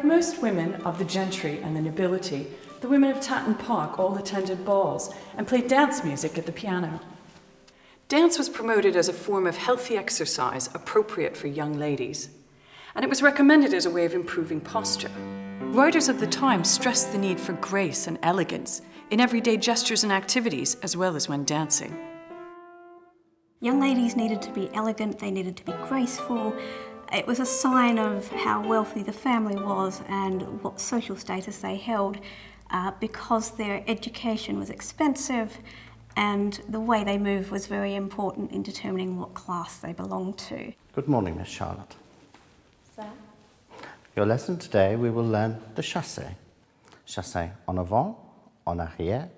most women of the gentry and the nobility, the women of Tatton Park all attended balls and played dance music at the piano. Dance was promoted as a form of healthy exercise appropriate for young ladies, and it was recommended as a way of improving posture. Writers of the time stressed the need for grace and elegance in everyday gestures and activities, as well as when dancing. Young ladies needed to be elegant, they needed to be graceful. It was a sign of how wealthy the family was and what social status they held, because their education was expensive and the way they moved was very important in determining what class they belonged to. Good morning, Miss Charlotte. Sir? Your lesson today, we will learn the chassé. Chassé en avant, en arrière,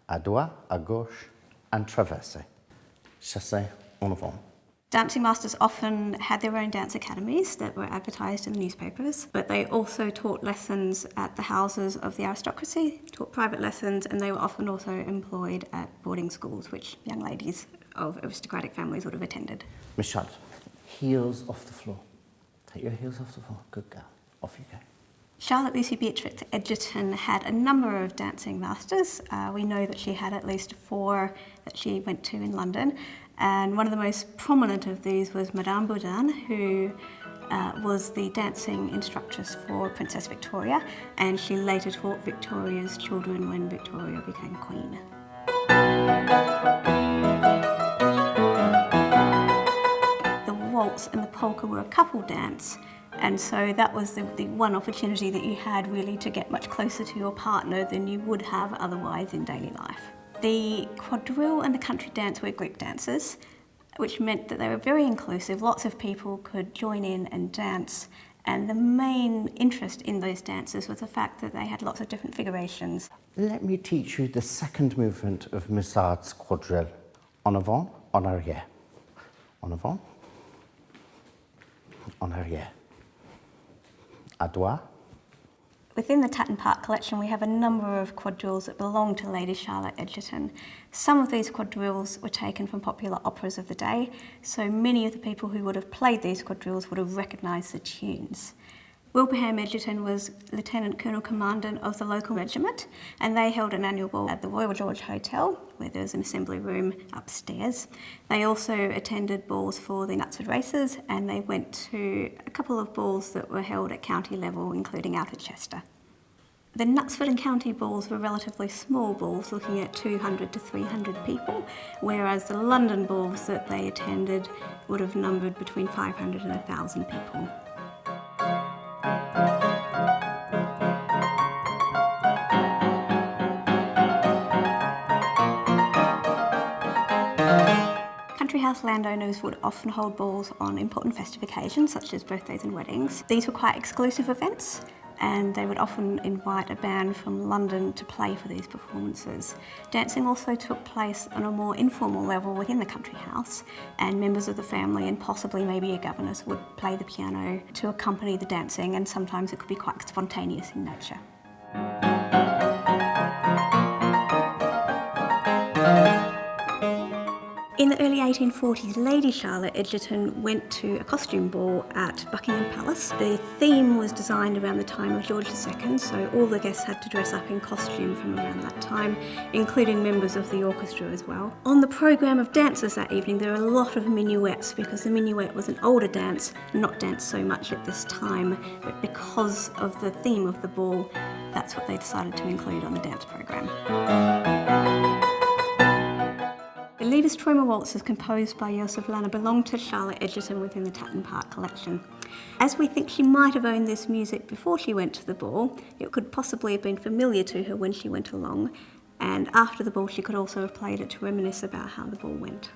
à droite, à gauche, and traversé. Chassé en avant. Dancing masters often had their own dance academies that were advertised in the newspapers, but they also taught lessons at the houses of the aristocracy, taught private lessons, and they were often also employed at boarding schools, which young ladies of aristocratic families would have attended. Miss Charlotte, heels off the floor. Take your heels off the floor. Good girl. Off you go. Charlotte Lucy Beatrix Edgerton had a number of dancing masters. We know that she had at least 4 that she went to in London, and one of the most prominent of these was Madame Boudin, who was the dancing instructress for Princess Victoria, and she later taught Victoria's children when Victoria became Queen. The waltz and the polka were a couple dance, and so that was the one opportunity that you had really to get much closer to your partner than you would have otherwise in daily life. The quadrille and the country dance were group dances, which meant that they were very inclusive. Lots of people could join in and dance, and the main interest in those dances was the fact that they had lots of different figurations. Let me teach you the second movement of Missard's quadrille. En avant, en arrière. En avant, en arrière. À droite. Within the Tatton Park collection, we have a number of quadrilles that belong to Lady Charlotte Egerton. Some of these quadrilles were taken from popular operas of the day, so many of the people who would have played these quadrilles would have recognised the tunes. Wilbraham Egerton was Lieutenant Colonel Commandant of the local regiment, and they held an annual ball at the Royal George Hotel, where there was an assembly room upstairs. They also attended balls for the Knutsford races, and they went to a couple of balls that were held at county level, including out at Chester. The Knutsford and county balls were relatively small balls, looking at 200 to 300 people, whereas the London balls that they attended would have numbered between 500 and 1,000 people. Country house landowners would often hold balls on important festive occasions such as birthdays and weddings. These were quite exclusive events, and they would often invite a band from London to play for these performances. Dancing also took place on a more informal level within the country house, and members of the family and possibly maybe a governess would play the piano to accompany the dancing, and sometimes it could be quite spontaneous in nature. In the early 1840s, Lady Charlotte Egerton went to a costume ball at Buckingham Palace. The theme was designed around the time of George II, so all the guests had to dress up in costume from around that time, including members of the orchestra as well. On the programme of dances that evening, there were a lot of minuets, because the minuet was an older dance, not danced so much at this time, but because of the theme of the ball, that's what they decided to include on the dance programme. The Levis Träumer waltzes composed by Joseph Lanner belonged to Charlotte Egerton within the Tatton Park collection. As we think she might have owned this music before she went to the ball, it could possibly have been familiar to her when she went along, and after the ball she could also have played it to reminisce about how the ball went.